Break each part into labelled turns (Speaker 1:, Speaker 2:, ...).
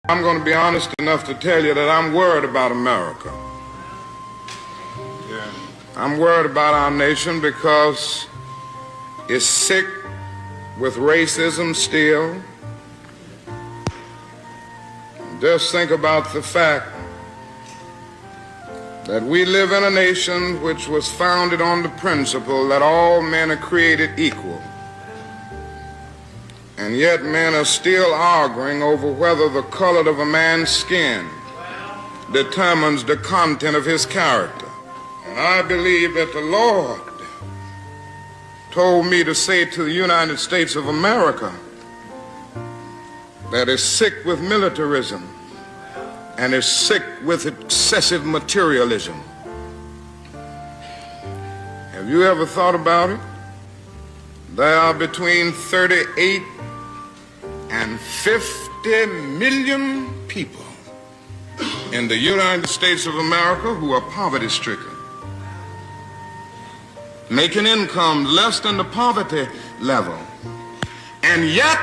Speaker 1: I'm going to be honest enough to tell you that I'm worried about America. Yeah. I'm worried about our nation because it's sick with racism still. Just think about the fact that we live in a nation which was founded on the principle that all men are created equal. And yet men are still arguing over whether the color of a man's skin determines the content of his character. And I believe that the Lord told me to say to the United States of America that is sick with militarism and is sick with excessive materialism. Have you ever thought about it? There are between 38 and 50 million people in the United States of America who are poverty-stricken, making income less than the poverty level. And yet,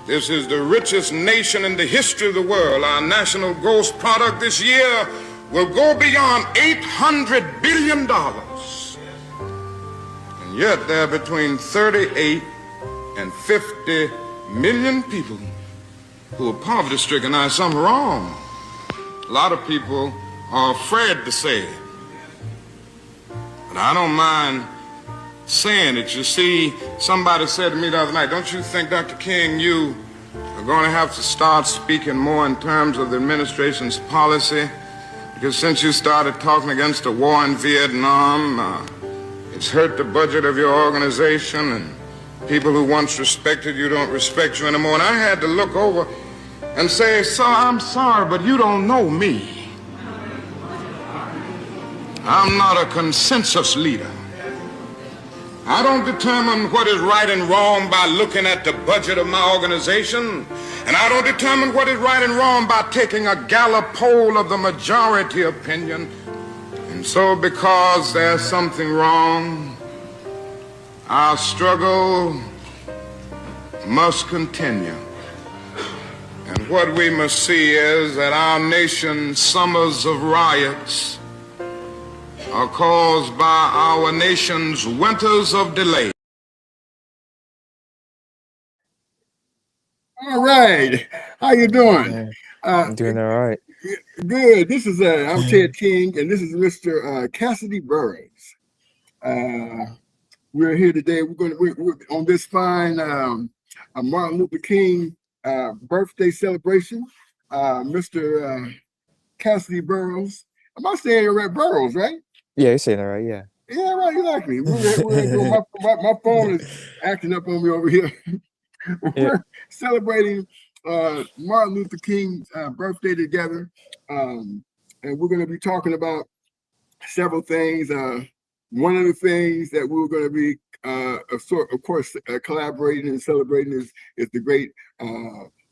Speaker 1: this is the richest nation in the history of the world. Our national gross product this year will go beyond $800 billion. And yet, there are between 38 and 50 million people who are poverty-stricken. Now, there's something wrong. A lot of people are afraid to say it. But I don't mind saying it. You see, somebody said to me the other night, don't you think, Dr. King, you are going to have to start speaking more in terms of the administration's policy? Because since you started talking against the war in Vietnam, it's hurt the budget of your organization, and people who once respected you don't respect you anymore. And I had to look over and say, sir, I'm sorry, but you don't know me. I'm not a consensus leader. I don't determine what is right and wrong by looking at the budget of my organization, and I don't determine what is right and wrong by taking a Gallup poll of the majority opinion. And so, because there's something wrong, our struggle must continue. And what we must see is that our nation's summers of riots are caused by our nation's winters of delay.
Speaker 2: All right. How you doing?
Speaker 3: Yeah, I'm doing all right.
Speaker 2: Good. This is I'm Ted King, and this is Mr. Casidy Barrows. We're here today. We're on this fine Martin Luther King birthday celebration. Mr. Casidy Barrows. Am I saying it right? Barrows, right?
Speaker 3: Yeah, you're saying that right. Yeah.
Speaker 2: Yeah, right. Exactly. My phone is acting up on me over here. We're celebrating Martin Luther King's birthday together, and we're going to be talking about several things. One of the things that we're going to be, of course, collaborating and celebrating is the great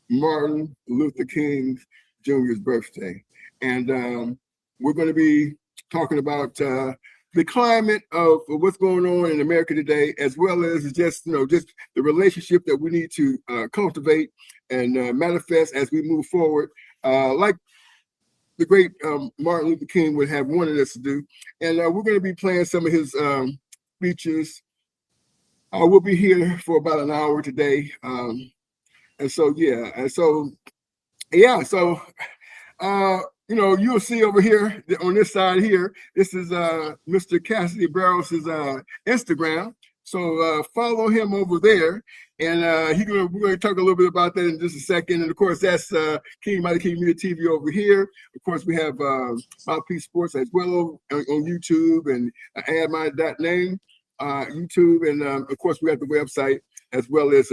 Speaker 2: Martin Luther King Jr.'s birthday, and we're going to be talking about the climate of what's going on in America today, as well as just the relationship that we need to cultivate and manifest as we move forward, like the great Martin Luther King would have wanted us to do. And we're going to be playing some of his speeches. We'll be here for about an hour today, so you'll see over here on this side here, this is Mr. Casidy Barrows' Instagram. So follow him over there, and we're going to talk a little bit about that in just a second. And of course, that's Mighty King Media TV over here. Of course, we have Mouthpiece Sports as well on YouTube, and add my name YouTube, and of course, we have the website as well as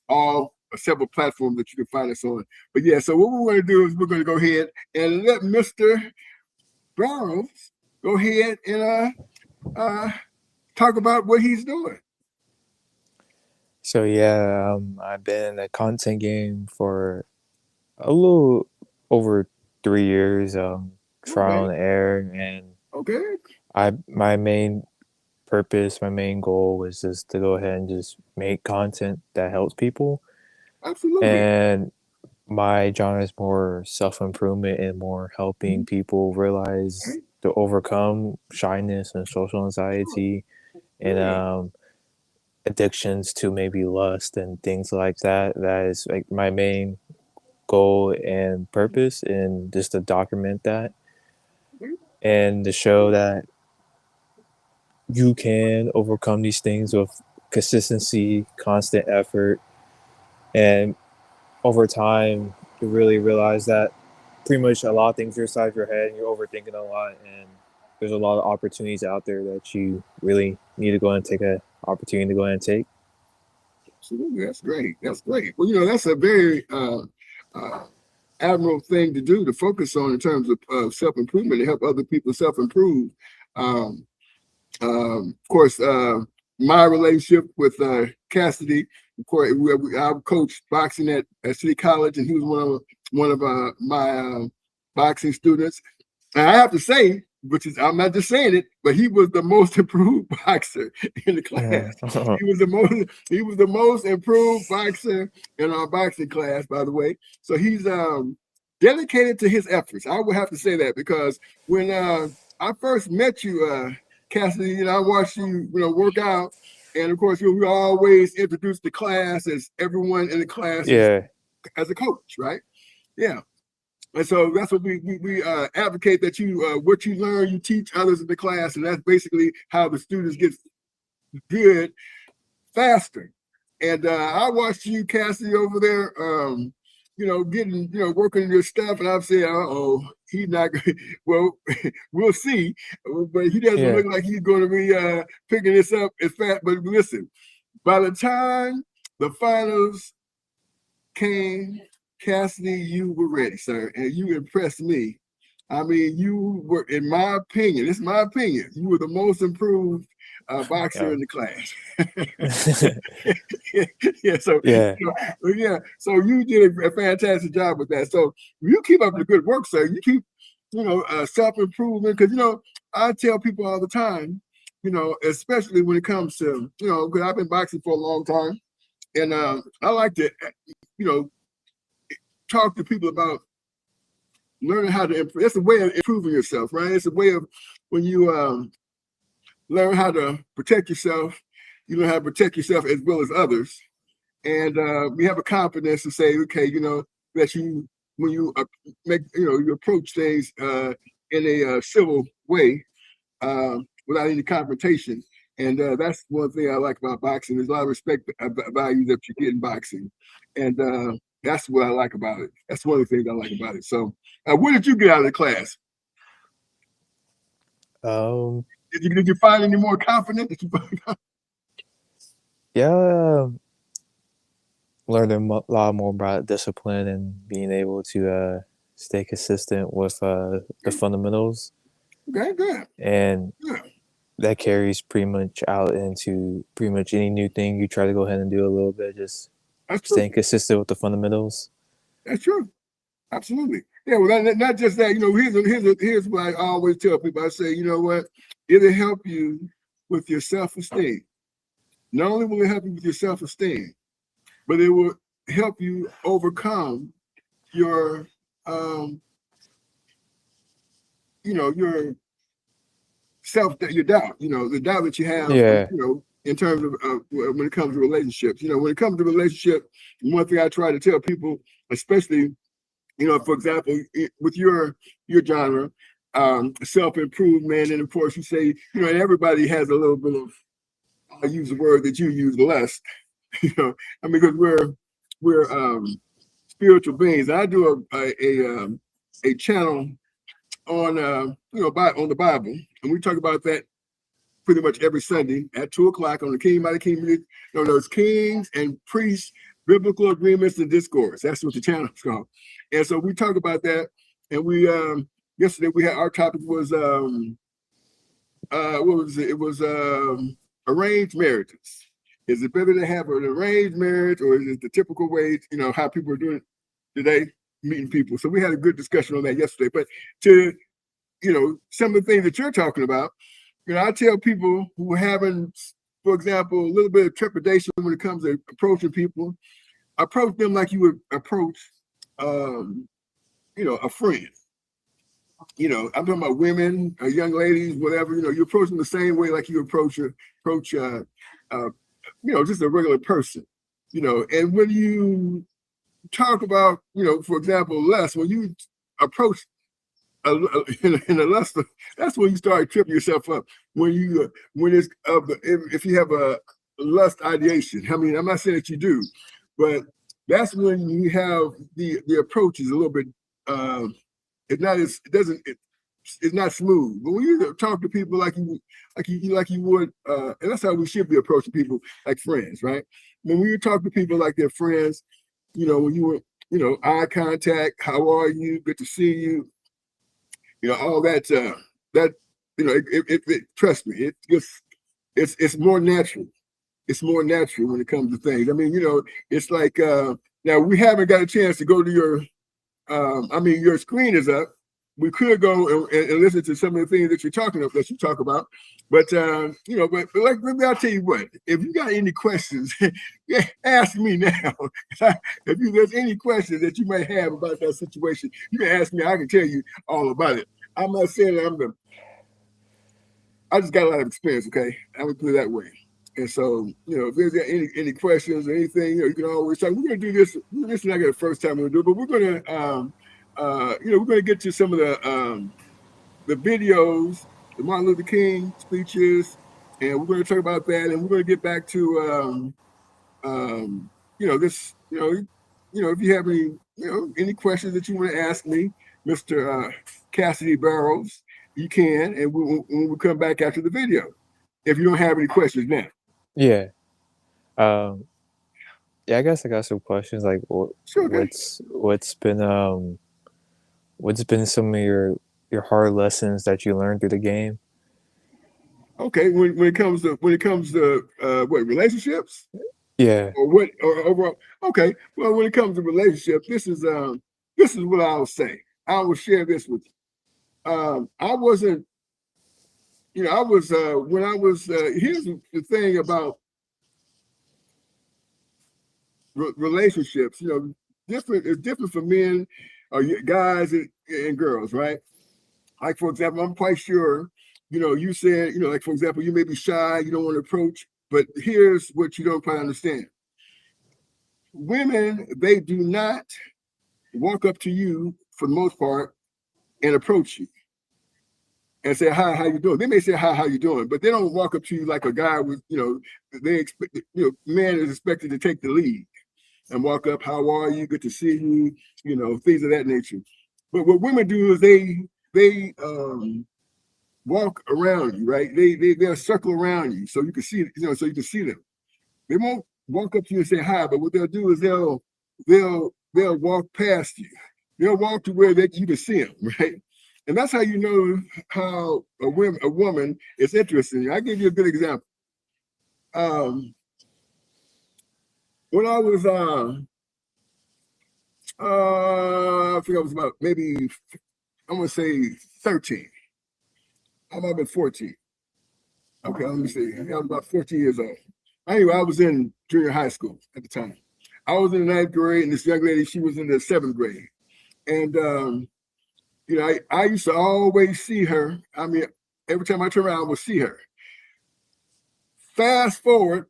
Speaker 2: all several platforms that you can find us on. But yeah, so what we're going to do is we're going to go ahead and let Mr. Barrows go ahead and talk about what he's doing.
Speaker 3: So yeah, I've been in the content game for a little over 3 years, trial and error, and my main purpose, my main goal was just to go ahead and just make content that helps people.
Speaker 2: Absolutely.
Speaker 3: And My genre is more self-improvement and more helping people realize to overcome shyness and social anxiety and addictions to maybe lust and things like that. That is like my main goal and purpose, and just to document that and to show that you can overcome these things with consistency, constant effort, and over time you really realize that pretty much a lot of things are inside your head and you're overthinking a lot, and there's a lot of opportunities out there that you really need to go and take a opportunity to go and take.
Speaker 2: Absolutely, that's great. That's great. Well, that's a very admirable thing to do, to focus on in terms of self improvement, to help other people self improve. Um, of course, my relationship with Casidy. Of course, I've coached boxing at City College, and he was one of my boxing students. And I have to say, which is, I'm not just saying it, but he was the most improved boxer in the class. He was the most improved boxer in our boxing class, by the way. So he's dedicated to his efforts. I would have to say that, because when I first met you, Cassidy, I watched you, work out, and of course, we always introduce the class as everyone in the class
Speaker 3: Yeah.
Speaker 2: as a coach, right? Yeah. And so that's what we advocate, that you what you learn, you teach others in the class, and that's basically how the students get good faster. And I watched you, Cassidy, over there, getting, working your stuff, and I'm saying, oh, he's not good. Well, we'll see, but he doesn't
Speaker 3: Yeah.
Speaker 2: look like he's going to be picking this up as fast. But listen, by the time the finals came, Cassidy, you were ready, sir, and you impressed me. I mean, you were, in my opinion, this is my opinion, you were the most improved boxer
Speaker 3: Yeah.
Speaker 2: in the class. Yeah, so
Speaker 3: Yeah.
Speaker 2: yeah, so you did a fantastic job with that. So you keep up the good work, sir. You keep, self improvement, because I tell people all the time, especially when it comes to, because I've been boxing for a long time, and I like to, you know, talk to people about learning how to improve. It's a way of improving yourself, right? It's a way of, when you learn how to protect yourself, you learn how to protect yourself as well as others. And we have a confidence to say, okay, that you, when you make, you approach things in a civil way, without any confrontation. And that's one thing I like about boxing. There's a lot of respect value that you get in boxing. And that's what I like about it. That's one of the things I like about it. So what did you get out of the class?
Speaker 3: Um,
Speaker 2: Did you find any more confident?
Speaker 3: yeah, learned lot more about discipline and being able to stay consistent with the fundamentals,
Speaker 2: Okay, good.
Speaker 3: and
Speaker 2: Yeah,
Speaker 3: that carries pretty much out into pretty much any new thing you try to go ahead and do a little bit, just
Speaker 2: that's true.
Speaker 3: staying consistent with the fundamentals.
Speaker 2: That's true. Absolutely. Yeah, well, not just that. Here's what I always tell people. I say, you know what? It'll help you with your self-esteem. Not only will it help you with your self-esteem, but it will help you overcome your, your your doubt. The doubt that you have,
Speaker 3: Yeah.
Speaker 2: in terms of when it comes to relationships. When it comes to relationship, one thing I try to tell people, especially, for example, with your genre, self-improvement, and of course you say, and everybody has a little bit of, I use the word that you use, less, I mean, because we're spiritual beings. I do a channel on on the Bible, and we talk about that pretty much every Sunday at 2 o'clock on the King by the King. Those kings and priests, biblical agreements and discourse. That's what the channel is called. And so we talk about that. And we yesterday we had, our topic was what was it? It was arranged marriages. Is it better to have an arranged marriage, or is it the typical way, how people are doing today, meeting people? So we had a good discussion on that yesterday. But to, some of the things that you're talking about, I tell people who are having, for example, a little bit of trepidation when it comes to approaching people, approach them like you would approach a friend. I'm talking about women, young ladies, whatever. You approach them the same way like you approach just a regular person. And when you talk about, for example, lust, when you approach in a lust, that's when you start tripping yourself up. When it's if you have a lust ideation. I mean, I'm not saying that you do, but that's when you have the approach is a little bit. It's not smooth. But when you talk to people like you would, and that's how we should be approaching people like friends, right? When you talk to people like they're friends, when you were, eye contact, how are you? Good to see you. All that. Trust me, it's more natural. It's more natural when it comes to things. I mean, it's like now we haven't got a chance to go to your. Your screen is up. We could go and listen to some of the things that you talk about, but like maybe I'll tell you what. If you got any questions, ask me now. If there's any questions that you may have about that situation, you can ask me. I can tell you all about it. I'm not saying that I just got a lot of experience. Okay, I would put it that way. And so, if there's any questions or anything, you can always talk. We're gonna do this. This is not the first time we'll do it, but we're gonna we're going to get to some of the videos, the Martin Luther King speeches, and we're going to talk about that, and we're going to get back to this. If you have any questions that you want to ask me, Mr. Casidy Barrows, you can, and we'll come back after the video. If you don't have any questions now.
Speaker 3: Yeah. Yeah, I guess I got some questions. Like,
Speaker 2: Sure, okay.
Speaker 3: what's been some of your hard lessons that you learned through the game?
Speaker 2: Okay, when it comes to what relationships?
Speaker 3: Yeah.
Speaker 2: Or overall? Okay, well, when it comes to relationships, this is what I'll say. I will share this with you. I wasn't, I was when I was. Here's the thing about relationships. It's different for men, or guys and girls, right? Like, for example, I'm quite sure, you said, like, for example, you may be shy, you don't want to approach, but here's what you don't quite understand. Women, they do not walk up to you for the most part and approach you and say, hi, how you doing? They may say, hi, how you doing? But they don't walk up to you like a guy with, they expect, man is expected to take the lead and walk up, how are you? Good to see you, things of that nature. But what women do is they walk around you, right? They'll circle around you so you can see, so you can see them. They won't walk up to you and say hi, but what they'll do is they'll walk past you. They'll walk to where you can see them, right? And that's how you know how a woman is interested in you. I'll give you a good example. When I was I think I was about maybe I'm gonna say 13. I might have been 14. Okay, let me see. I was about 14 years old. Anyway, I was in junior high school at the time. I was in the 9th grade, and this young lady, she was in the 7th grade. And I used to always see her. I mean, every time I turn around, I would see her. Fast forward,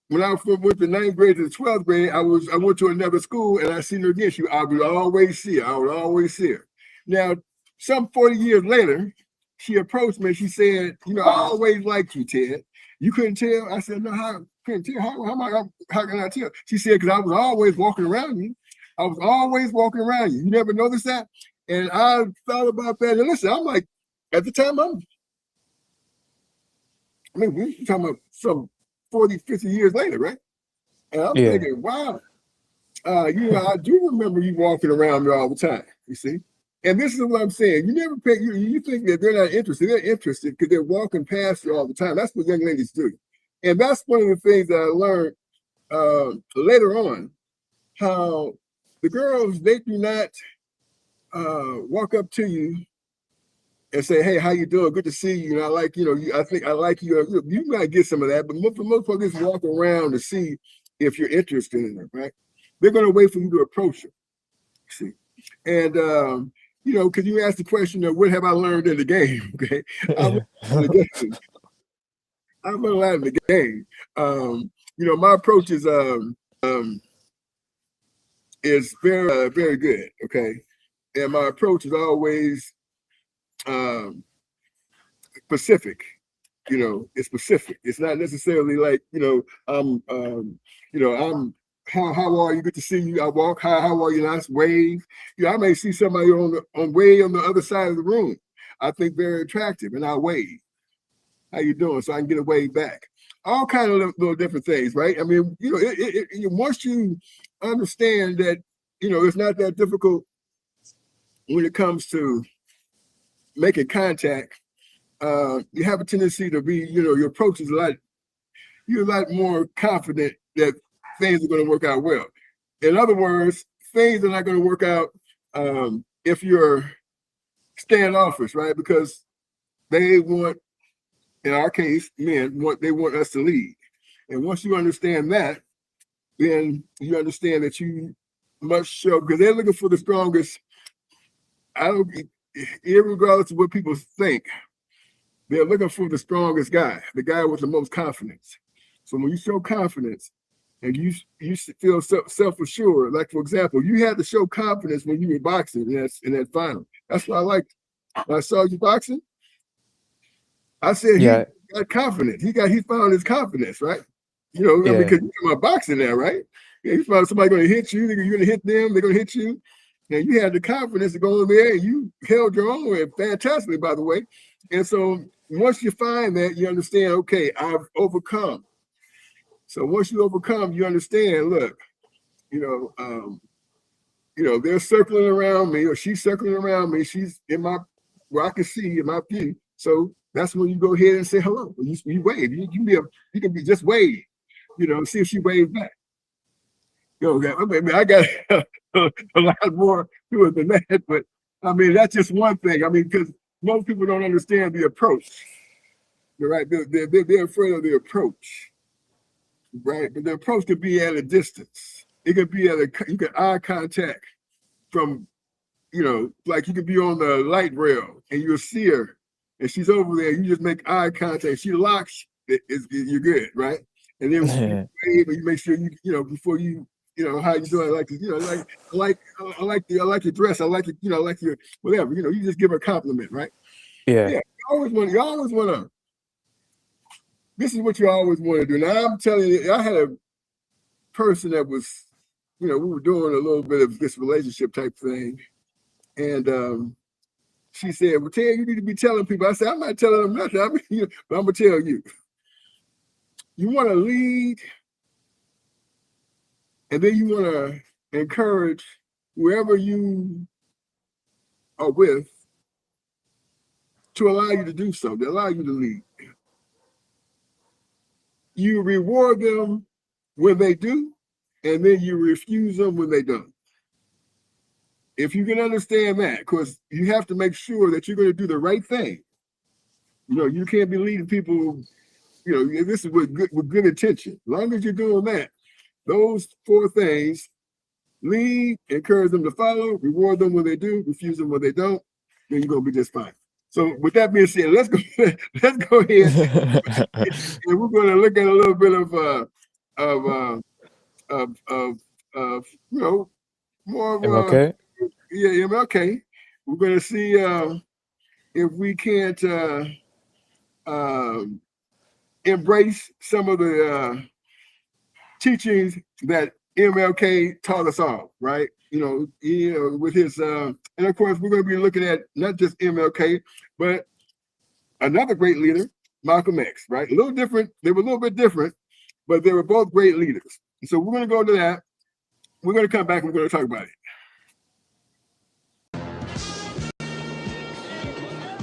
Speaker 2: when I went from 9th grade to the 12th grade, I went to another school and I seen her again. I would always see her. I would always see her. Now, some 40 years later, she approached me and she said, I always liked you, Ted. You couldn't tell? I said, no, how couldn't tell? How can I tell? She said, because I was always walking around you. I was always walking around you. You never noticed that? And I thought about that. And listen, I'm like, at the time, we're talking about some 40, 50 years later, right? And I'm thinking, wow, I do remember you walking around me all the time, you see? And this is what I'm saying. You never pay, you think that they're not interested. They're interested because they're walking past you all the time. That's what young ladies do. And that's one of the things that I learned later on, how the girls, they do not walk up to you and say, hey, how you doing? Good to see you. And I like, I think I like you. You might get some of that, but for most part, just walk around to see if you're interested in them, right? They're going to wait for you to approach them. See, and you know, because you asked the question of what have I learned in the game? Okay, I've learned in the game. I've learned a lot in the game. You know, my approach is very good. Okay, and my approach is always um, specific. You know, it's specific. It's not necessarily like, I'm how are you? Good to see you. I walk. How are you? Nice wave. You know, I may see somebody on way on the other side of the room. I think very attractive, and I wave. How you doing? So I can get a wave back. All kind of little different things, right? I mean, you know, once you understand that, you know, it's not that difficult when it comes to making contact. You have a tendency to be, you know, your approach is you're a lot more confident that things are going to work out well. In other words, things are not going to work out if you're standoffish, right? Because they want, in our case, they want us to lead. And once you understand that, then you understand that you must show, because they're looking for the strongest. Irregardless of what people think, they're looking for the strongest guy, the guy with the most confidence. So when you show confidence and you feel self-assured, like for example, you had to show confidence when you were boxing in that final. That's what I liked. When I saw you boxing, I said he got confidence. He found his confidence, right? You know, I mean, because you're talking about boxing now, right? Yeah, you found somebody going to hit you. You're going to hit them. They're going to hit you. And you had the confidence to go in there, and you held your own way fantastically, by the way. And so once you find that, you understand, okay, I've overcome. So once you overcome, you understand, look, you know, they're circling around me, or she's circling around me. She's in where I can see in my view. So that's when you go ahead and say hello. You wave. You can be just wave, you know, see if she waves back. You know, I mean, I got a lot more to it than that, but I mean, that's just one thing. I mean, because most people don't understand the approach. You're right. They're afraid of the approach, right? But the approach could be at a distance. It could be you can eye contact from, you know, like you could be on the light rail and you'll see her and she's over there. You just make eye contact. She locks. You're good, right? And then you make sure you know before you know how you doing. Like you know, I like your dress. I like it. You know, I like your whatever. You know, you just give her a compliment, right?
Speaker 3: Yeah.
Speaker 2: You always want to. This is what you always want to do. Now I'm telling you, I had a person that was, you know, we were doing a little bit of this relationship type thing, and she said, "Well, Ted, you need to be telling people." I said, "I'm not telling them nothing. I mean, but I'm gonna tell you. You want to lead, and then you want to encourage whoever you are with to allow you to do so, to allow you to lead. You reward them when they do, and then you refuse them when they don't. If you can understand that, because you have to make sure that you're going to do the right thing. You know, you can't be leading people, you know, this is with good intention. As long as you're doing that, those four things: lead, encourage them to follow, reward them when they do, refuse them when they don't, then you're going to be just fine. So with that being said, let's go ahead and we're going to look at a little bit of you know, more of
Speaker 3: M.L.K.
Speaker 2: M.L.K. We're going to see if we can't embrace some of the teachings that M.L.K. taught us all, right? You know, with his and of course we're going to be looking at not just M.L.K. but another great leader, Malcolm X, right? A little different. They were a little bit different, but they were both great leaders. So we're going to go to that. We're going to come back and we're going to talk about it.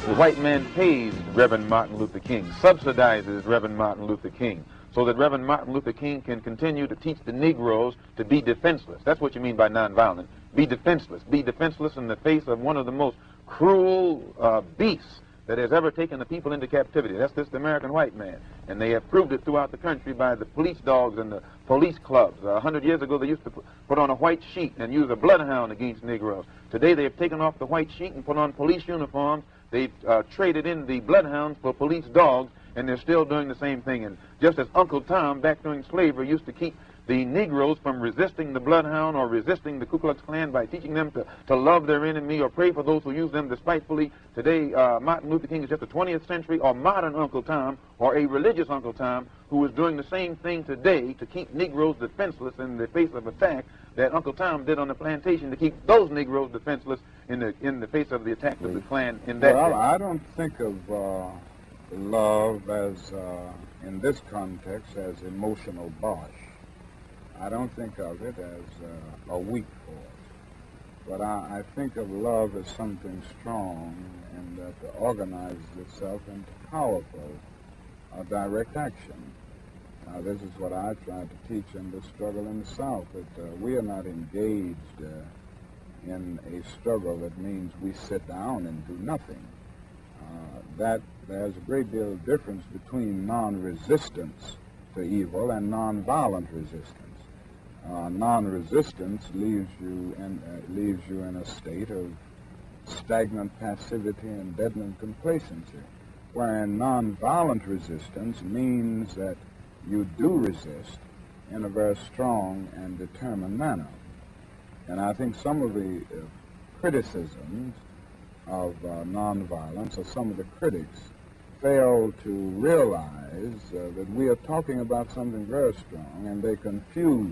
Speaker 4: The white man pays Reverend Martin Luther King, subsidizes Reverend Martin Luther King, so that Reverend Martin Luther King can continue to teach the Negroes to be defenseless. That's what you mean by nonviolent. Be defenseless. Be defenseless in the face of one of the most cruel beasts that has ever taken the people into captivity. That's just the American white man. And they have proved it throughout the country by the police dogs and the police clubs. 100 years ago, they used to put on a white sheet and use a bloodhound against Negroes. Today, they have taken off the white sheet and put on police uniforms. They've traded in the bloodhounds for police dogs, and they're still doing the same thing. And just as Uncle Tom, back during slavery, used to keep the Negroes from resisting the bloodhound or resisting the Ku Klux Klan by teaching them to love their enemy or pray for those who use them despitefully. Today, Martin Luther King is just a 20th century or modern Uncle Tom or a religious Uncle Tom who is doing the same thing today to keep Negroes defenseless in the face of attack that Uncle Tom did on the plantation to keep those Negroes defenseless in the face of the attack of the Klan in that
Speaker 5: Well,
Speaker 4: day.
Speaker 5: I don't think of love as, in this context, as emotional bosh. I don't think of it as a weak force, but I think of love as something strong and that organizes itself into powerful direct action. Now, this is what I tried to teach in the struggle in the South, that we are not engaged in a struggle that means we sit down and do nothing. That there's a great deal of difference between non-resistance to evil and non-violent resistance. Non-resistance leaves you in a state of stagnant passivity and deadened complacency, wherein non-violent resistance means that you do resist in a very strong and determined manner. And I think some of the criticisms of nonviolence, or some of the critics, fail to realize that we are talking about something very strong, and they confuse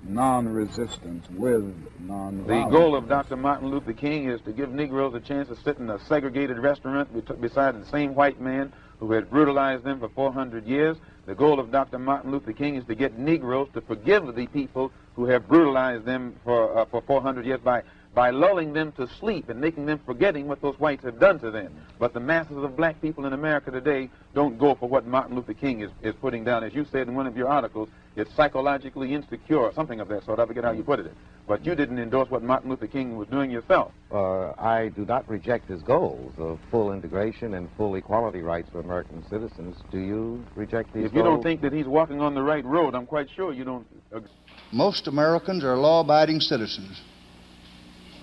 Speaker 5: non-resistance with nonviolence.
Speaker 4: The goal of Dr. Martin Luther King is to give Negroes a chance to sit in a segregated restaurant beside the same white man who had brutalized them for 400 years. The goal of Dr. Martin Luther King is to get Negroes to forgive the people who have brutalized them for 400 years by lulling them to sleep and making them forgetting what those whites have done to them. But the masses of black people in America today don't go for what Martin Luther King is putting down. As you said in one of your articles, it's psychologically insecure, something of that sort. I forget how you put it. But you didn't endorse what Martin Luther King was doing yourself.
Speaker 6: I do not reject his goals of full integration and full equality rights for American citizens. Do you reject these goals?
Speaker 4: If you don't think that he's walking on the right road, I'm quite sure you don't agree.
Speaker 7: Most Americans are law-abiding citizens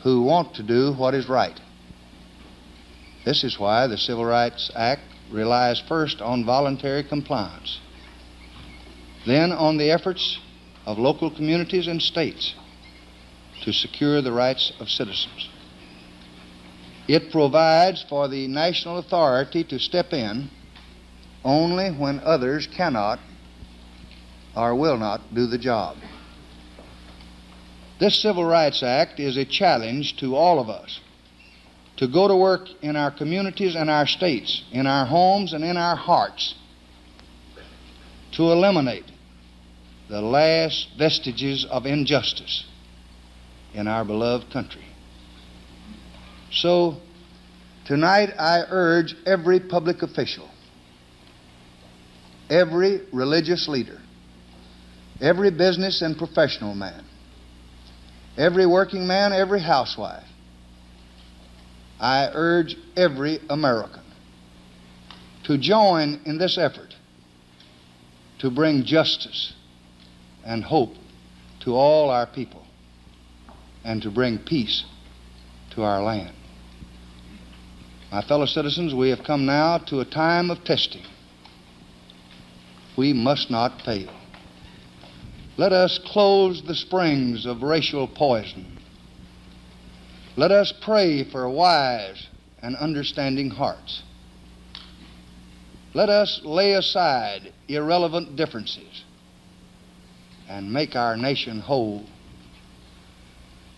Speaker 7: who want to do what is right. This is why the Civil Rights Act relies first on voluntary compliance, then on the efforts of local communities and states to secure the rights of citizens. It provides for the national authority to step in only when others cannot or will not do the job. This Civil Rights Act is a challenge to all of us to go to work in our communities and our states, in our homes and in our hearts, to eliminate the last vestiges of injustice in our beloved country. So, tonight I urge every public official, every religious leader, every business and professional man, every working man, every housewife, I urge every American to join in this effort to bring justice and hope to all our people and to bring peace to our land. My fellow citizens, we have come now to a time of testing. We must not fail. Let us close the springs of racial poison. Let us pray for wise and understanding hearts. Let us lay aside irrelevant differences and make our nation whole.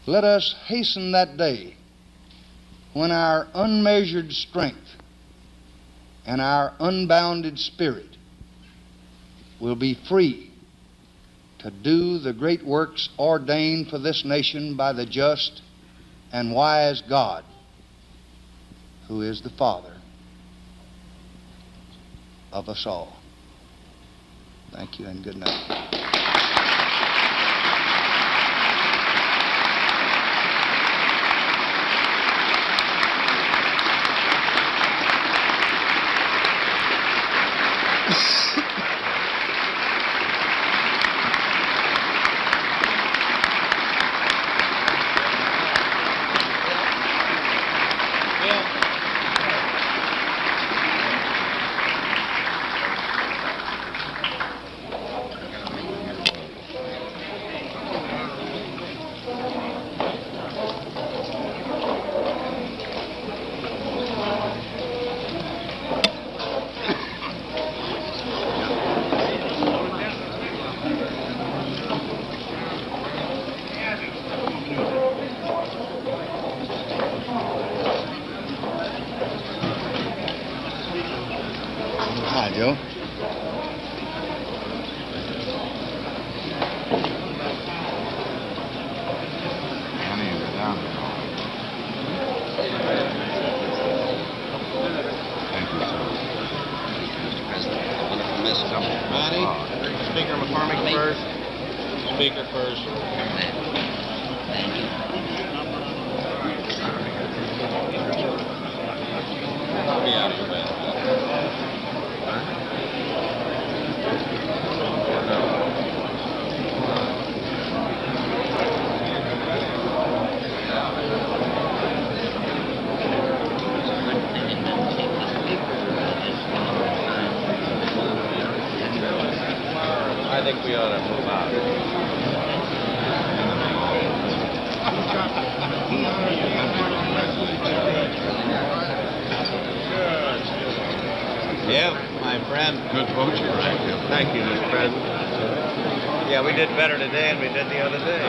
Speaker 7: Let us hasten that day when our unmeasured strength and our unbounded spirit will be free to do the great works ordained for this nation by the just and wise God, who is the Father of us all. Thank you and good night. Joe?
Speaker 5: Thank you, sir.
Speaker 8: Mr. President, wonderful message.
Speaker 9: Manny, Speaker McCormick first. Speaker first.
Speaker 8: Thank you.
Speaker 9: I'll be out of your bed. I think we ought to move out. Yeah, my friend.
Speaker 5: Good vote, you right.
Speaker 9: Thank you, Mr. President. Yeah, we did better today than we did the other day.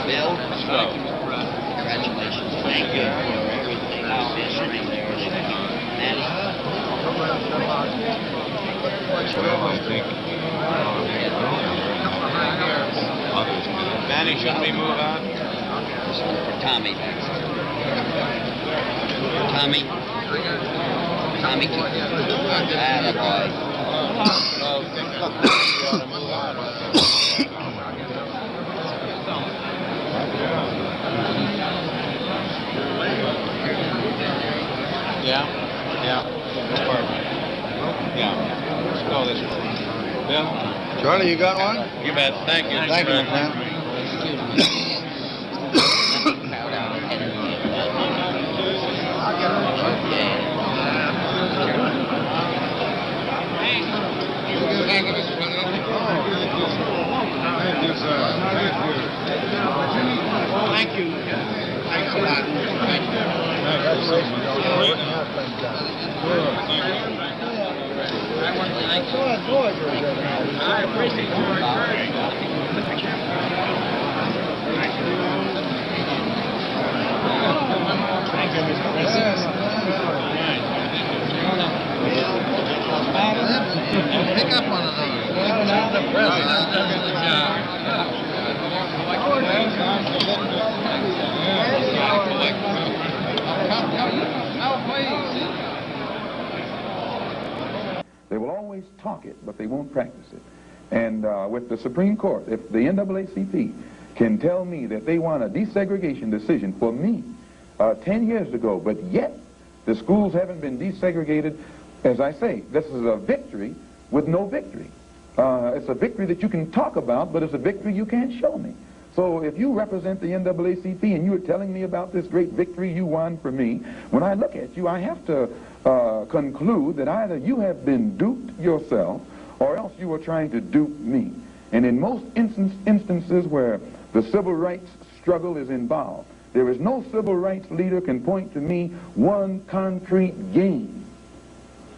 Speaker 8: Bill?
Speaker 9: So,
Speaker 8: Congratulations. Thank you for everything. History there. Manny?
Speaker 5: Well, I think others
Speaker 9: Manny, should we move out?
Speaker 8: This one for Tommy. Tommy? Tommy, attaboy.
Speaker 9: Well, we ought to move out. Yeah? Yeah. Perfect. Yeah. Let's go this way. Bill?
Speaker 7: Charlie, you got one?
Speaker 9: You bet. Thank you.
Speaker 7: Thank you, my friend.
Speaker 2: Thank you, Mr. President.
Speaker 5: Thank you, sir.
Speaker 2: Thank you. Thanks a lot. Thank you.
Speaker 9: I appreciate your encouragement. Thank you, Mr. President. Pick up one of those. The President does the job.
Speaker 10: They will always talk it, but they won't practice it. And with the Supreme Court, if the NAACP can tell me that they want a desegregation decision for me 10 years ago, but yet the schools haven't been desegregated, as I say, this is a victory with no victory. It's a victory that you can talk about, but it's a victory you can't show me. So if you represent the NAACP and you are telling me about this great victory you won for me, when I look at you, I have to conclude that either you have been duped yourself or else you are trying to dupe me. And in most instances where the civil rights struggle is involved, there is no civil rights leader can point to me one concrete gain,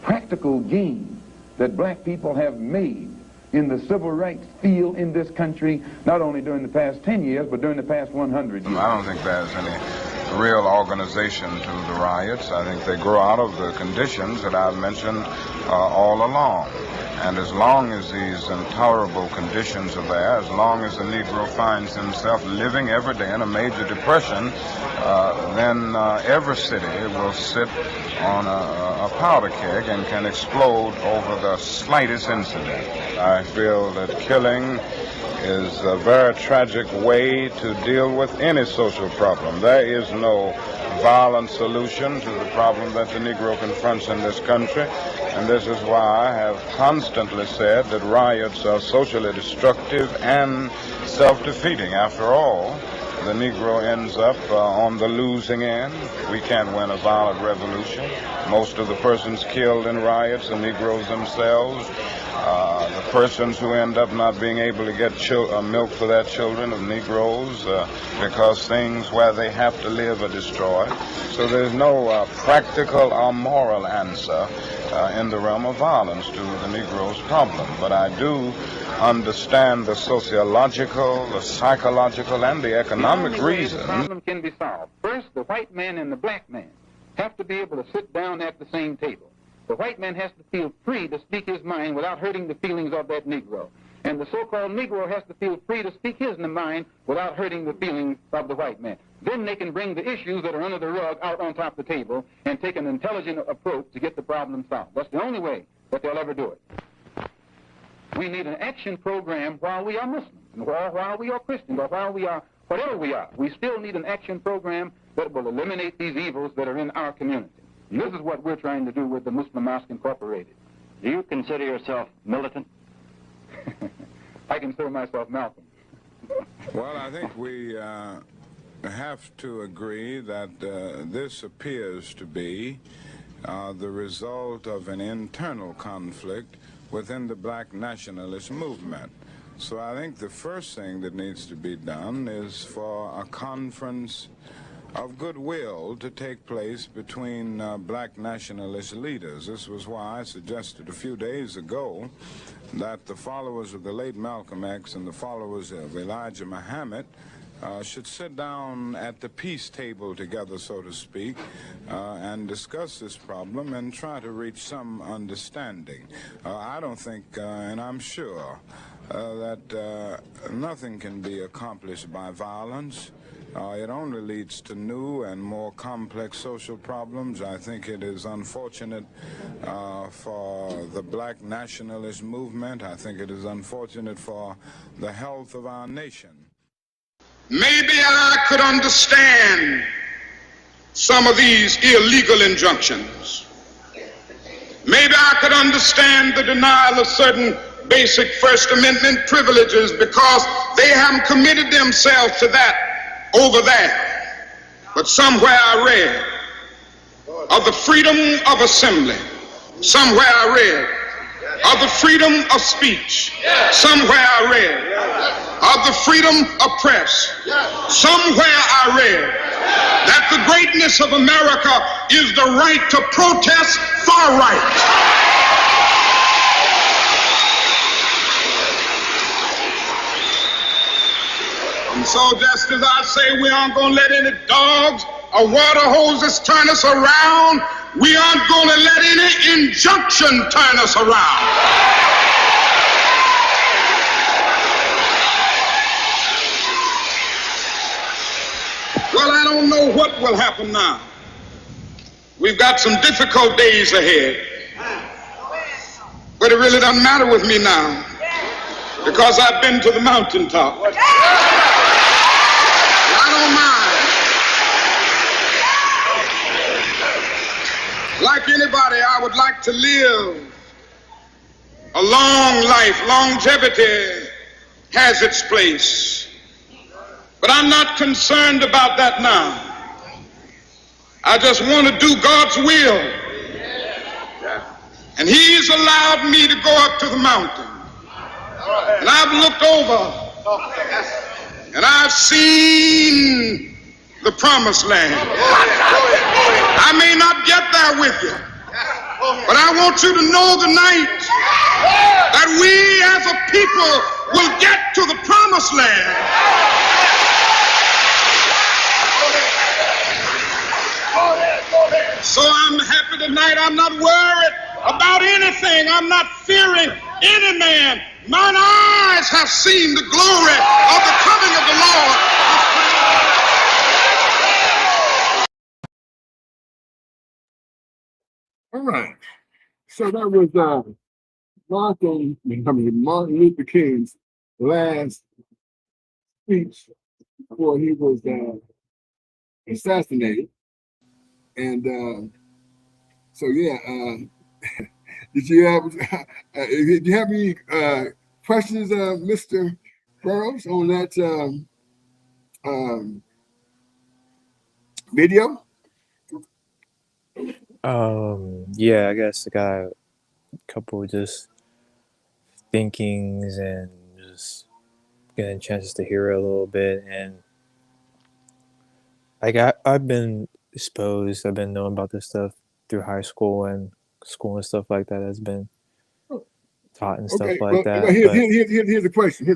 Speaker 10: practical gain, that black people have made in the civil rights field in this country, not only during the past 10 years, but during the past 100 years.
Speaker 1: I don't think there's any real organization to the riots. I think they grow out of the conditions that I've mentioned all along. And as long as these intolerable conditions are there, as long as the Negro finds himself living every day in a major depression, then every city will sit on a powder keg and can explode over the slightest incident. I feel that killing is a very tragic way to deal with any social problem. There is no violent solution to the problem that the Negro confronts in this country, and this is why I have constantly said that riots are socially destructive and self-defeating. After all, the Negro ends up on the losing end. We can't win a violent revolution. Most of the persons killed in riots are Negroes themselves. The persons who end up not being able to get milk for their children are Negroes because things where they have to live are destroyed. So there's no practical or moral answer in the realm of violence to the Negro's problem. But I do understand the sociological, the psychological, and the economic reason.
Speaker 4: The problem can be solved. First, the white man and the black man have to be able to sit down at the same table.
Speaker 10: The white man has to feel free to speak his mind without hurting the feelings of that Negro. And the so-called Negro has to feel free to speak his mind without hurting the feelings of the white man. Then they can bring the issues that are under the rug out on top of the table and take an intelligent approach to get the problem solved. That's the only way that they'll ever do it. We need an action program while we are Muslims, or while we are Christians, or while we are whatever we are. We still need an action program that will eliminate these evils that are in our community. And this is what we're trying to do with the Muslim Mosque Incorporated.
Speaker 11: Do you consider yourself militant?
Speaker 10: I consider myself Malcolm.
Speaker 1: Well, I think we have to agree that this appears to be the result of an internal conflict within the black nationalist movement. So I think the first thing that needs to be done is for a conference of goodwill to take place between black nationalist leaders. This was why I suggested a few days ago that the followers of the late Malcolm X and the followers of Elijah Muhammad should sit down at the peace table together, so to speak, and discuss this problem and try to reach some understanding. I don't think, and I'm sure, that nothing can be accomplished by violence. It only leads to new and more complex social problems. I think it is unfortunate for the black nationalist movement. I think it is unfortunate for the health of our nation. Maybe I could understand some of these illegal injunctions. Maybe I could understand the denial of certain basic First Amendment privileges because they haven't committed themselves to that over there. But somewhere I read of the freedom of assembly. Somewhere I read of the freedom of speech. Somewhere I read of the freedom of press. Somewhere I read that the greatness of America is the right to protest far right. And so just as I say we aren't going to let any dogs or water hoses turn us around, we aren't going to let any injunction turn us around. Well, I don't know what will happen now. We've got some difficult days ahead. But it really doesn't matter with me now because I've been to the mountaintop. I don't mind. Like anybody, I would like to live a long life. Longevity has its place. But I'm not concerned about that now. I just want to do God's will. And He's allowed me to go up to the mountain. And I've looked over and I've seen the promised land. I may not get there with you, but I want you to know tonight that we as a people will get to the promised land. So I'm happy tonight. I'm not worried about anything. I'm not fearing any man. Mine eyes have seen the glory of the coming of the Lord.
Speaker 2: All right. So that was Martin Luther King's last speech before he was assassinated. And so yeah, did you have any questions, Mr. Barrows, on that video?
Speaker 3: Yeah, I guess I got a couple just thinkings and just getting chances to hear it a little bit. And like I've been exposed, I've been knowing about this stuff through high school and stuff like that has been taught and stuff like that.
Speaker 2: Here's the question.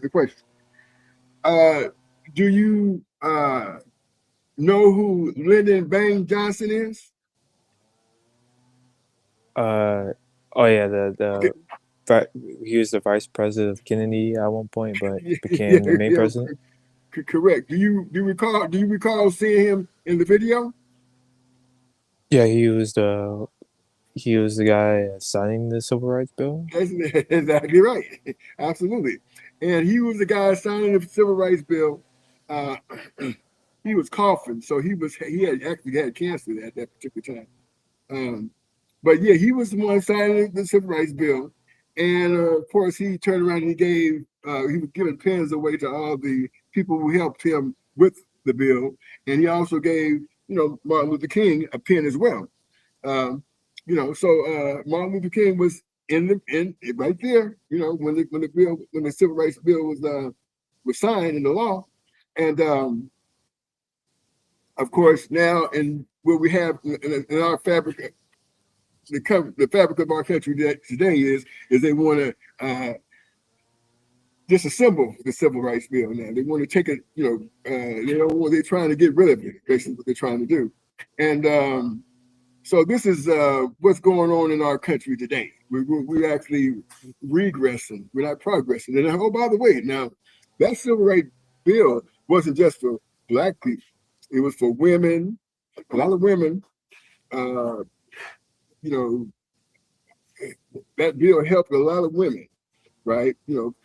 Speaker 2: Do you know who Lyndon Baines Johnson is?
Speaker 3: Oh yeah, he was the vice president of Kennedy at one point, but became the main president.
Speaker 2: Correct. Do you recall seeing him in the video?
Speaker 3: Yeah, he was the guy signing the civil rights bill.
Speaker 2: That's exactly right. Absolutely. And he was the guy signing the civil rights bill. Uh, he was coughing, so he had actually had cancer at that particular time. But yeah, he was the one signing the civil rights bill, and of course he turned around and he was giving pens away to all the people who helped him with the bill, and he also gave Martin Luther King a pen as well. Um, so Martin Luther King was in right there, when the civil rights bill was signed into law, and of course now in what we have in our fabric, the fabric of our country today is they want to disassemble the civil rights bill. Now they want to take it, they're trying to get rid of it. Basically, what they're trying to do, and so this is what's going on in our country today. We're actually regressing. We're not progressing. And oh, by the way, now that civil rights bill wasn't just for Black people. It was for women. A lot of women, you know, that bill helped a lot of women, right?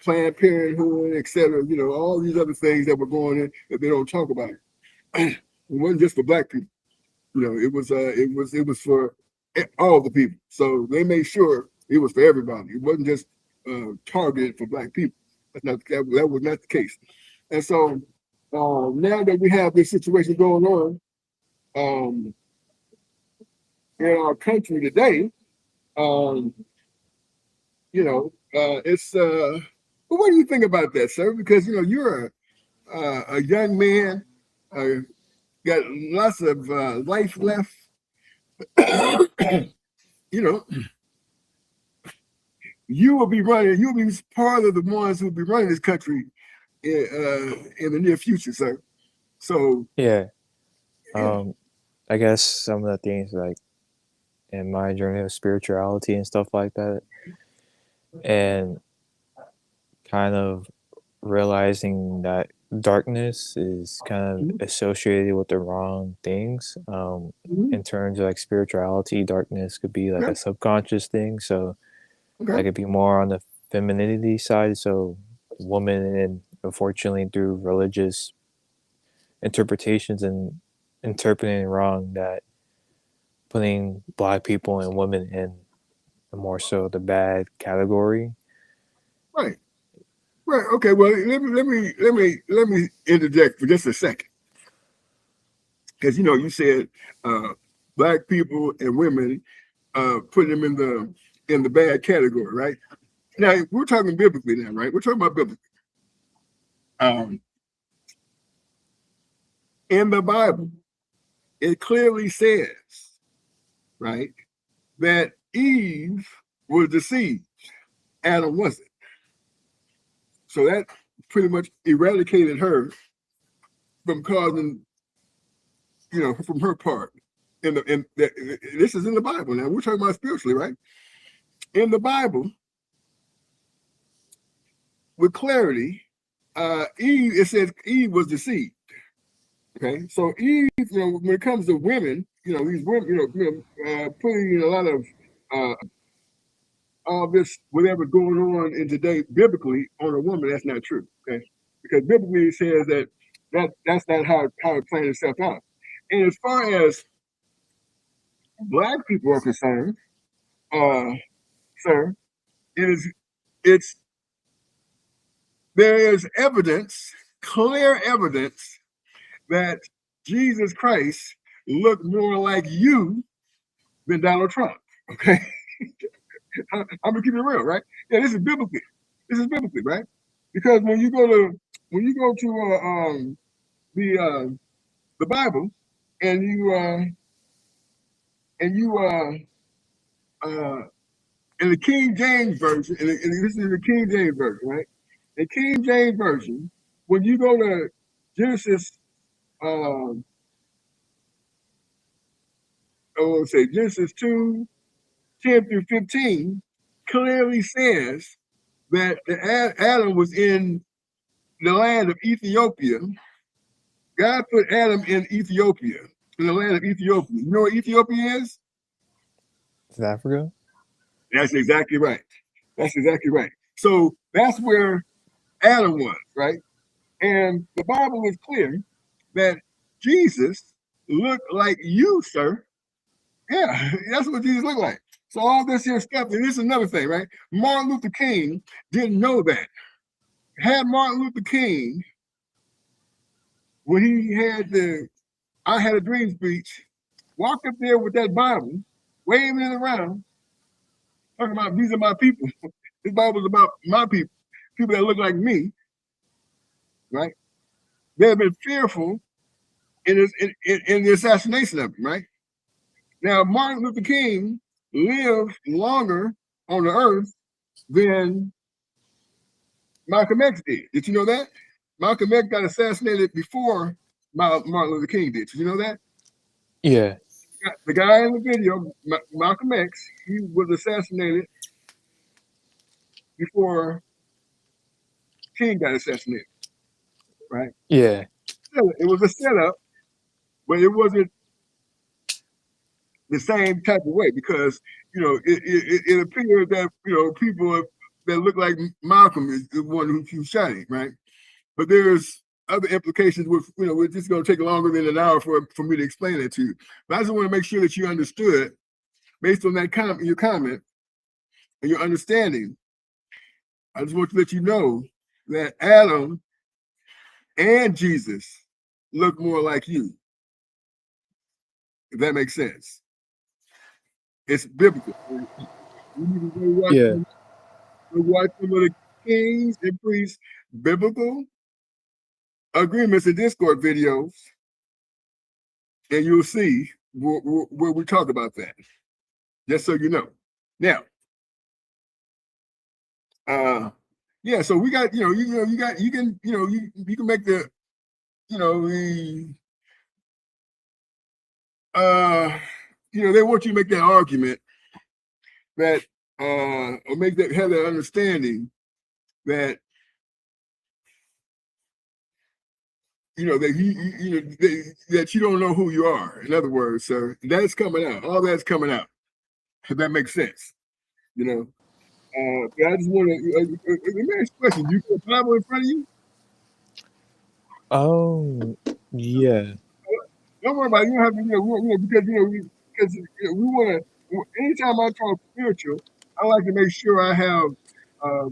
Speaker 2: Planned Parenthood, et cetera. All these other things that were going in that they don't talk about. It wasn't just for Black people. It was for all the people. So they made sure it was for everybody. It wasn't just targeted for Black people. That was not the case. And so now that we have this situation going on in our country today, it's well, what do you think about that, sir? Because you're a young man, got lots of life left. You will be running. You'll be part of the ones who will be running this country in the near future, sir. So
Speaker 3: Yeah. I guess some of the things like in my journey of spirituality and stuff like that, and kind of realizing that darkness is kind of associated with the wrong things. In terms of like spirituality, darkness could be like a subconscious thing. So that could be more on the femininity side. So woman, and unfortunately through religious interpretations and interpreting wrong, that putting Black people and women in more so the bad category.
Speaker 2: Right. Okay. Well, let me interject for just a second, because you said Black people and women, put them in the bad category, right? Now we're talking biblically now, right? We're talking about biblically. In the Bible, it clearly says, right, that Eve was deceived, Adam wasn't. So that pretty much eradicated her from causing, from her part. This is in the Bible now. We're talking about spiritually, right? In the Bible, with clarity, it says Eve was deceived. Okay, so Eve, when it comes to women, these women, putting a lot of all this whatever going on in today biblically on a woman, that's not true. Okay, because biblically it says that's not how it planned itself out. And as far as Black people are concerned, sir, it's there is evidence, clear evidence, that Jesus Christ looked more like you than Donald Trump. Okay, I'm gonna keep it real, right? Yeah, this is biblically. This is biblically, right? Because when you go to the Bible, and you in the King James version, and this is the King James version, right? The King James version, when you go to Genesis, I want to say Genesis 2, 10 through 15 clearly says that Adam was in the land of Ethiopia. God put Adam in Ethiopia, in the land of Ethiopia. You know what Ethiopia is?
Speaker 3: Is it Africa?
Speaker 2: That's exactly right. That's exactly right. So that's where Adam was, right? And the Bible is clear that Jesus looked like you, sir. Yeah, that's what Jesus looked like. So all this here stuff, and this is another thing, right? Martin Luther King didn't know that. Had Martin Luther King, when he had the I Had a Dream speech, walked up there with that Bible, waving it around, talking about these are my people. This Bible's about my people, people that look like me, right? They have been fearful in the assassination of him, right? Now, Martin Luther King lived longer on the earth than Malcolm X did. Did you know that? Malcolm X got assassinated before Martin Luther King did. Did you know that?
Speaker 3: Yeah.
Speaker 2: The guy in the video, Malcolm X, he was assassinated before King got assassinated, right?
Speaker 3: Yeah.
Speaker 2: It was a setup, but it wasn't the same type of way because it appeared that people that look like Malcolm is the one who shot him, right? But there's other implications with we're just going to take longer than an hour for me to explain it to you. But I just want to make sure that you understood based on that your comment and your understanding. I just want to let you know that Adam and Jesus look more like you, if that makes sense. It's biblical. You need to
Speaker 3: Yeah.
Speaker 2: go watch some of the kings and priests biblical agreements and Discord videos, and you'll see where we talk about that. Just so you know. Now, yeah. So we got you can you can make the the they want you to make that argument that or have that understanding that that you don't know who you are. In other words, sir, that's coming out. All that's coming out. If that makes sense, I just want to let me ask you a question. Do you have a Bible in front of you?
Speaker 3: Oh, yeah.
Speaker 2: Don't worry about it. You don't have to, because we want to. Anytime I talk spiritual, I like to make sure I have a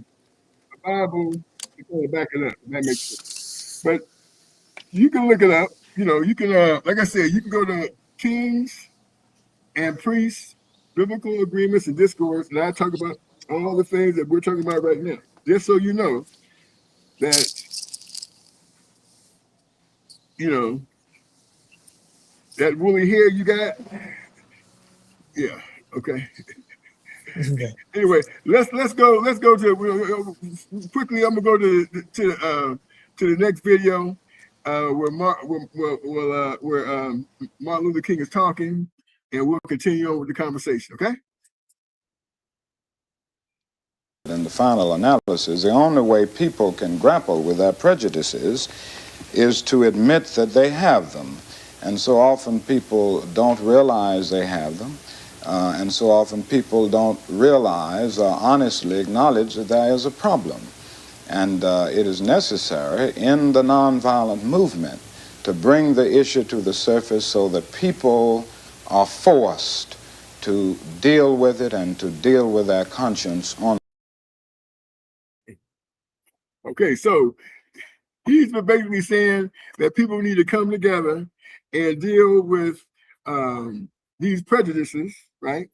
Speaker 2: Bible to kind of back it up. If that makes sense. But you can look it up. You can, like I said, you can go to Kings and Priests, Biblical Agreements and Discourse, and I talk about all the things that we're talking about right now. Just so you know that that woolly hair you got. Yeah. Okay. Anyway, let's go to quickly. I'm gonna go to the next video where Martin Luther King is talking, and we'll continue on with the conversation. Okay.
Speaker 5: In the final analysis, the only way people can grapple with their prejudices is to admit that they have them. And so often people don't realize they have them. And so often people don't realize or honestly acknowledge that there is a problem. And it is necessary in the nonviolent movement to bring the issue to the surface so that people are forced to deal with it and to deal with their conscience on.
Speaker 2: Okay, so he's basically saying that people need to come together and deal with these prejudices, right?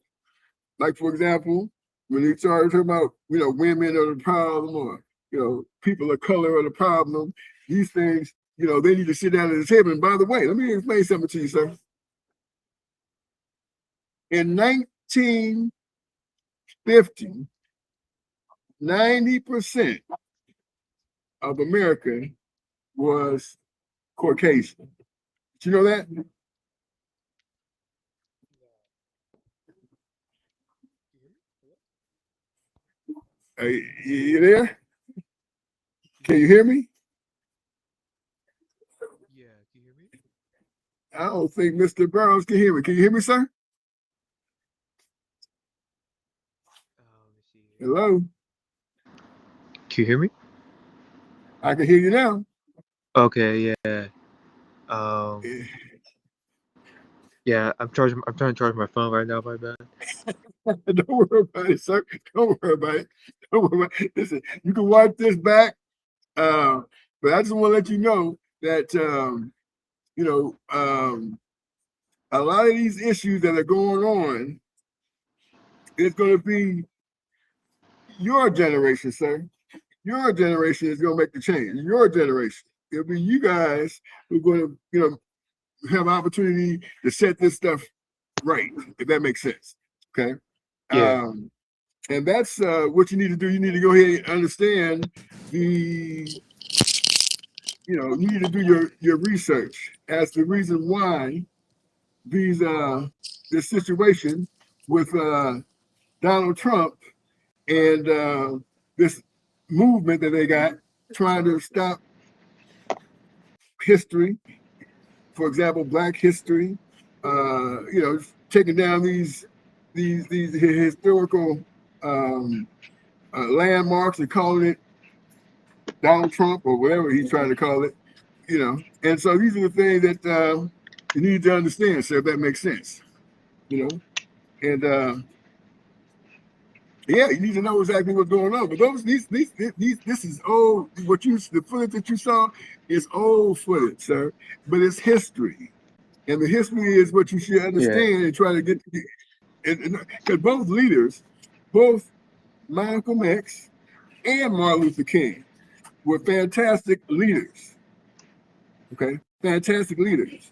Speaker 2: Like, for example, when he started talking about, women are the problem or, people of color are the problem, these things, they need to sit down at the table. And by the way, let me explain something to you, sir. In 1950, 90% of America was Caucasian. Did you know that? You there? Can you hear me?
Speaker 3: Yeah, can you hear me?
Speaker 2: I don't think Mr. Barrows can hear me. Can you hear me, sir?
Speaker 3: Let me see here.
Speaker 2: Hello?
Speaker 3: Can you hear me?
Speaker 2: I can hear you now.
Speaker 3: Okay, yeah. Yeah, I'm trying to charge my phone right now, my bad.
Speaker 2: Don't worry about it, sir. Don't worry about it. Don't worry about it. Listen, you can watch this back. But I just want to let you know that a lot of these issues that are going on, it's going to be your generation, sir. Your generation is going to make the change. Your generation. It'll be you guys who are going to, have opportunity to set this stuff right, if that makes sense. Okay.
Speaker 3: Yeah.
Speaker 2: And that's what you need to do. You need to go ahead and understand you need to do your research as the reason why this situation with Donald Trump and this movement that they got trying to stop history, for example, Black history, taking down these historical landmarks and calling it Donald Trump or whatever he's trying to call it, And so these are the things that you need to understand, so if that makes sense, And yeah, you need to know exactly what's going on. But this is old. The footage that you saw is old footage, sir. But it's history, and the history is what you should understand and try to get. Because both leaders, both Malcolm X and Martin Luther King, were fantastic leaders. Okay, fantastic leaders.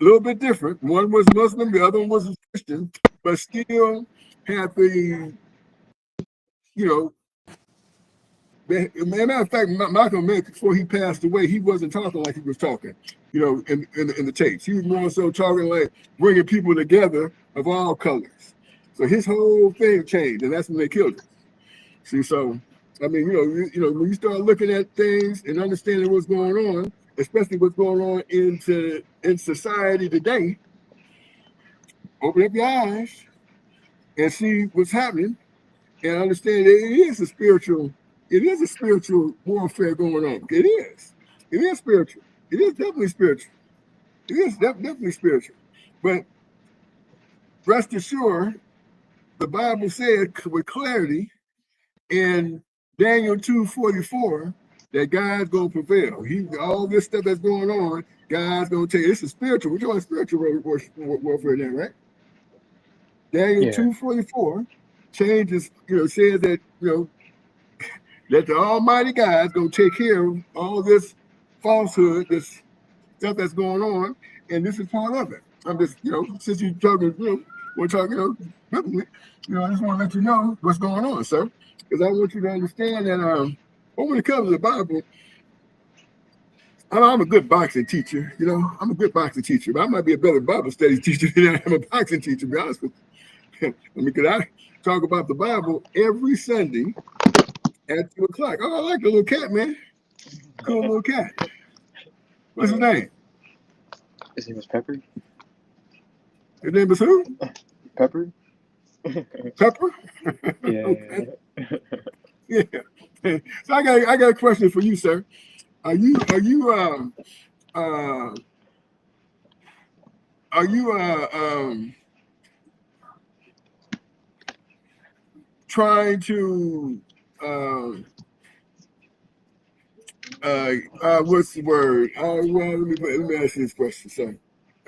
Speaker 2: A little bit different. One was Muslim, the other one was a Christian, but still had the, matter of fact, Malcolm X, before he passed away, he wasn't talking like he was talking, in the tapes. He was more so talking like bringing people together of all colors. So his whole thing changed, and that's when they killed him. See, so I mean, when you start looking at things and understanding what's going on, especially what's going on in society today, open up your eyes and see what's happening, and understand that it is a spiritual warfare going on. It is spiritual. It is definitely spiritual. It is definitely spiritual. But rest assured, the Bible said with clarity in Daniel 2:44 that God's gonna prevail. All this stuff that's going on, God's gonna take. This is spiritual. We're talking spiritual warfare now, right? Daniel 2:44 changes, says that that the Almighty God's gonna take care of all this falsehood, this stuff that's going on, and this is part of it. I'm just, since you're talking, we're talking, biblically, I just want to let you know what's going on, sir, because I want you to understand that when it comes to the Bible, I'm a good boxing teacher, I'm a good boxing teacher, but I might be a better Bible study teacher than I am a boxing teacher, to be honest with you. Because I talk about the Bible every Sunday at 2 o'clock. Oh, I like the little cat, man. Cool little cat. What's his name?
Speaker 3: His name is Pepper.
Speaker 2: His name is who?
Speaker 3: Pepper.
Speaker 2: Pepper?
Speaker 3: Yeah.
Speaker 2: Yeah. So I got a question for you, sir. Are you trying to what's the word? Well, let me ask you this question, sir.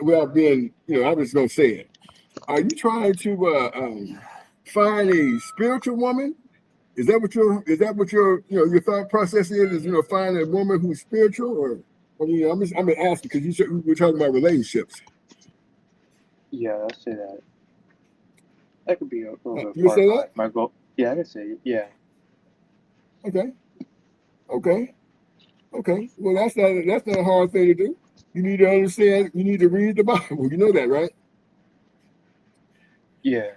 Speaker 2: Without being, I'm just gonna say it. Are you trying to find a spiritual woman? Is that what your thought process is? Find a woman who's spiritual, or I'm asking because we're talking about relationships.
Speaker 3: Yeah, I'll say that. That could be a little bit
Speaker 2: You
Speaker 3: part
Speaker 2: say
Speaker 3: of
Speaker 2: that?
Speaker 3: my goal. Yeah, I can say it. Yeah.
Speaker 2: Okay. Well, that's not a hard thing to do. You need to understand. You need to read the Bible. You know that, right?
Speaker 3: Yeah.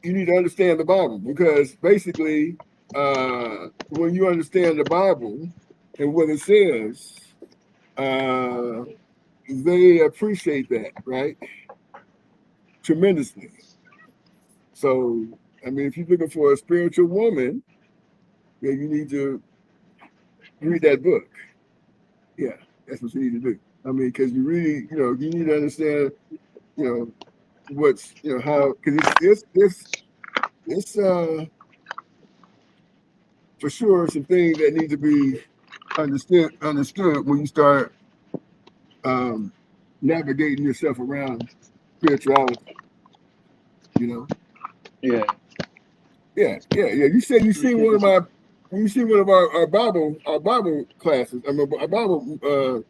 Speaker 2: you need to understand the Bible, because basically, when you understand the Bible and what it says, they appreciate that, right? Tremendously. So, I mean, if you're looking for a spiritual woman, then you need to read that book. Yeah, that's what you need to do. I mean, because you really, you need to understand, what's, how, because it's for sure some things that need to be understood when you start navigating yourself around spirituality.
Speaker 3: Yeah.
Speaker 2: Yeah. You said you seen one of our Bible classes. I mean, our Bible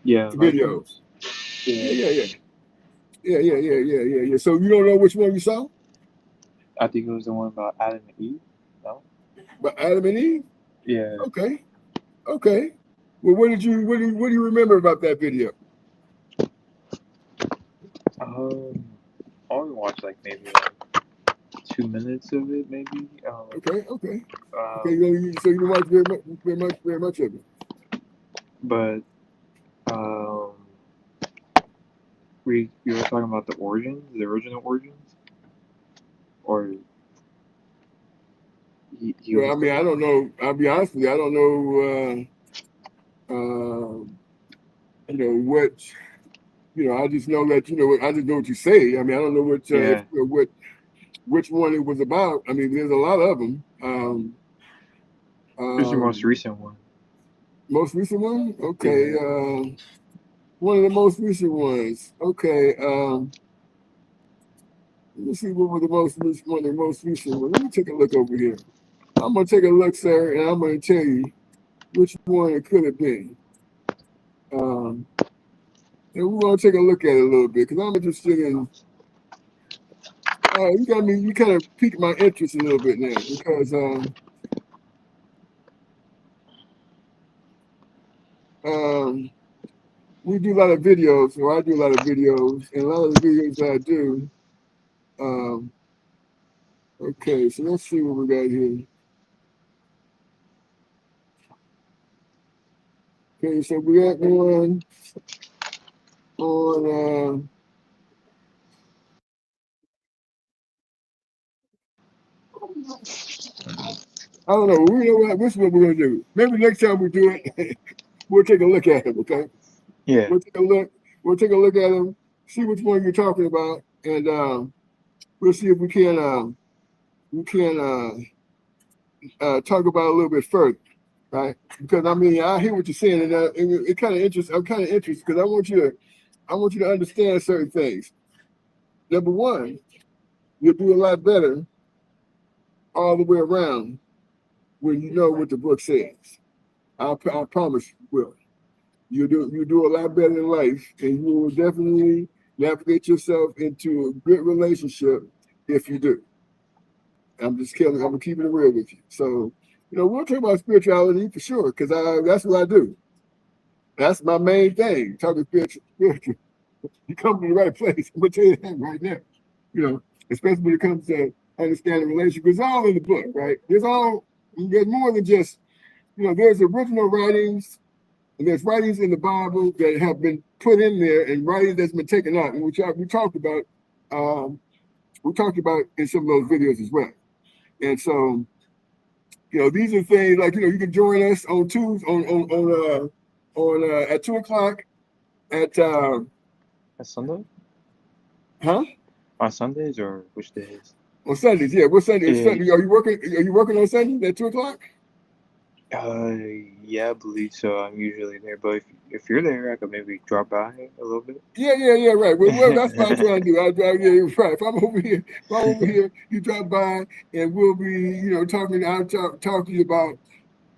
Speaker 3: Yeah.
Speaker 2: videos. Yeah. So you don't know which one you saw?
Speaker 3: I think it was the one about Adam and Eve. No.
Speaker 2: But Adam and Eve?
Speaker 3: Yeah.
Speaker 2: Okay. Well, what do you remember about that video?
Speaker 3: I only watched like maybe 2 minutes of it, maybe.
Speaker 2: Okay. So you didn't watch very much of it.
Speaker 3: But you were talking about the original origins, or he
Speaker 2: Well,
Speaker 3: was
Speaker 2: I mean, I don't know. I'll be honest with you. I don't know. What. I just know that I just know what you say. I mean, I don't know which one it was about. I mean, there's a lot of them.
Speaker 3: Who's your most recent one?
Speaker 2: Most recent one? Okay. One of the most recent ones. Okay. Let me see what was one of the most recent ones. Let me take a look over here. I'm gonna take a look, sir, and I'm gonna tell you which one it could have been. And we're gonna take a look at it a little bit because I'm interested in. You kind of piqued my interest a little bit now because we do a lot of videos, or I do a lot of videos, and a lot of the videos that I do. Okay, so let's see what we got here. Okay, so we got one on. I don't know. We know what. This is what we're gonna do. Maybe next time we do it, we'll take a look at them. Okay.
Speaker 3: Yeah.
Speaker 2: We'll take a look. We'll take a look at them. See which one you're talking about, and we'll see if we can talk about it a little bit further, right? Because I mean, I hear what you're saying, and it kind of interests. I'm kind of interested because I want you to understand certain things. Number one, you'll do a lot better all the way around when you know what the book says. I promise you will. You do a lot better in life, and you will definitely navigate yourself into a good relationship if you do. I'm just kidding. I'm keeping it real with you. So, we'll talk about spirituality for sure, because that's what I do. That's my main thing. Talking spiritual. You come to the right place. I'm gonna tell you that right now. Especially when it comes to understanding relationship. It's all in the book, right? There's more than just, there's original writings, and there's writings in the Bible that have been put in there, and writings that's been taken out, and we talked about in some of those videos as well. And so, these are things like, you can join us on Tuesday on at 2:00 at
Speaker 3: Sunday?
Speaker 2: Huh?
Speaker 3: On Sundays or which days?
Speaker 2: On Sundays, yeah. What Sunday?
Speaker 3: Yeah.
Speaker 2: Sunday. Are you working on Sunday at 2:00?
Speaker 3: Yeah, I believe so. I'm usually there, but if you're there, I could maybe drop by a little bit.
Speaker 2: Yeah, right. Well, that's what I'm trying to do. Right. If I'm over here, you drop by, and we'll be, talking. I'll talk to you about.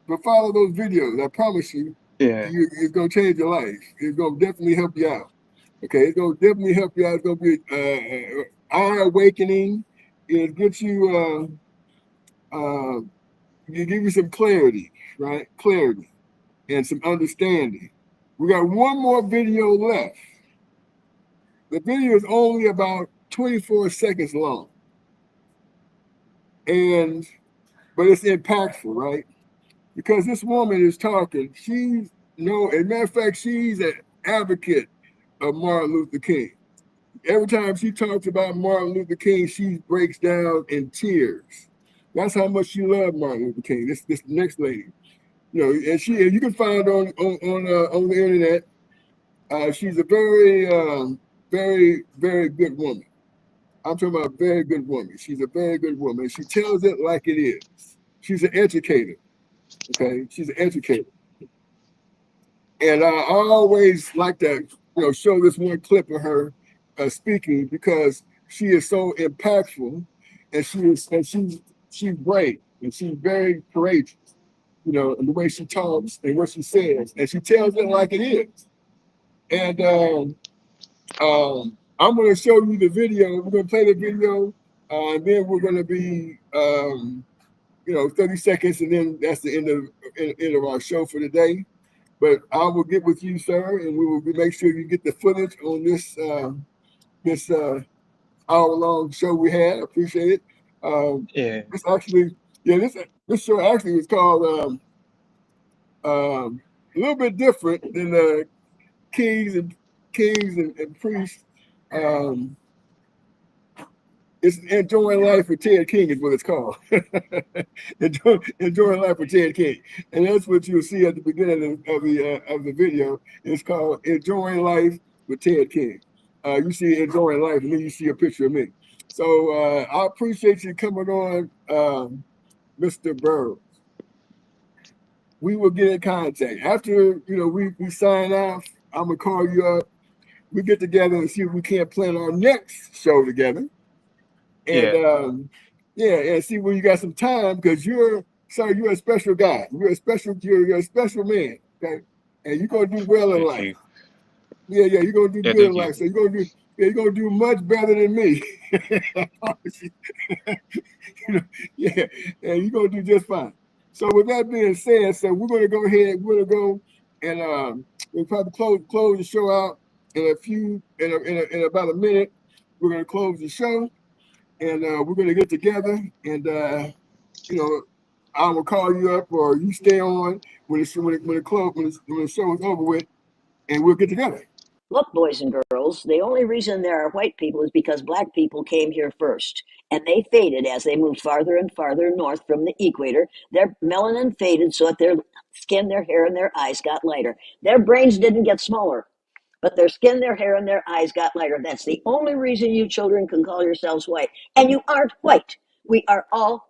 Speaker 2: But follow those videos. I promise you,
Speaker 3: Yeah.
Speaker 2: It's gonna change your life. It's gonna definitely help you out. Okay, it's gonna definitely help you out. It's gonna be eye awakening. It'll get you give you some clarity, right? Clarity and some understanding. We got one more video left. The video is only about 24 seconds long. and but it's impactful, right? Because this woman is talking. She's no, as a matter of fact, she's an advocate of Martin Luther King. Every time she talks about Martin Luther King, she breaks down in tears. That's how much she loved Martin Luther King. This next lady, and you can find on the internet. She's a very, very good woman. I'm talking about a very good woman. She's a very good woman. She tells it like it is. She's an educator. Okay, she's an educator, and I always like to show this one clip of her speaking because she is so impactful, and she's brave and she's very courageous. In the way she talks and what she says, and she tells it like it is. And I'm going to show you the video. We're going to play the video, and then we're going to be 30 seconds, and then that's the end of our show for today. But I will get with you, sir, and we will make sure you get the footage on this hour-long show we had. I appreciate it.
Speaker 3: Yeah.
Speaker 2: This actually, this show actually was called a little bit different than the Kings and Priests. It's Enjoying Life with Ted King is what it's called. Enjoying Life with Ted King, and that's what you'll see at the beginning of the video. It's called Enjoying Life with Ted King. You see Enjoying Life, and then you see a picture of me. So I appreciate you coming on, Mr. Barrows. We will get in contact after we sign off. I'm gonna call you up. We get together and see if we can't plan our next show together. And and see where you got some time, because you're a special guy. You're a special man. Okay, and you're gonna do well in life. Yeah, you're gonna do good in life. So you're gonna do much better than me. Yeah, and you're gonna do just fine. So with that being said, so we're gonna go ahead. We're gonna go and we'll probably close the show out in about a minute. We're gonna close the show. And we're going to get together, and I will call you up, or you stay on when the show is over with, and we'll get together.
Speaker 12: Look, boys and girls, the only reason there are white people is because black people came here first, and they faded as they moved farther and farther north from the equator. Their melanin faded so that their skin, their hair, and their eyes got lighter. Their brains didn't get smaller, but their skin, their hair, and their eyes got lighter. That's the only reason you children can call yourselves white. And you aren't white. We are all